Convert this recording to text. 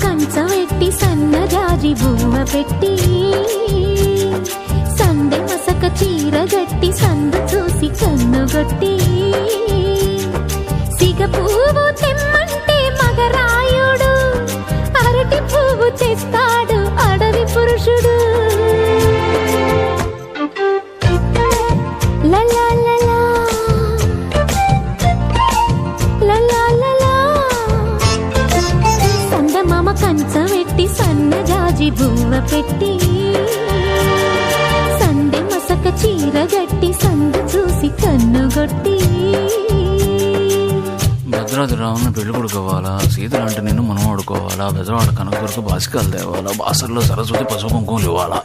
కంచవెట్టి సన్నజాజి బువ్వ పెట్టి సందె మసక చీర గట్టి సందు చూసి కన్నుగొట్టి సిగ పువ్వు తెమ్మంటే మగరాయుడు అరటి పువ్వు తెస్తాడు అడవి పురుషుడు. లలా లలా లలా లలా సందమామ కంచవెట్టి సన్నజాజి బువ్వ పెట్టి సందె మసక చీర గట్టి సందు చూసి కన్నుగొట్టి. భద్రాద్రి రావుని పెళ్లి కొడుకోవాలా, సీతలు అంటే నేను మనం ఆడుకోవాలా, బెజవాడ కనకదుర్గ బాసికాలు తేవాలా, బాసర్లో సరస్వతి పసుపు కుంకుమలు ఇవ్వాలా.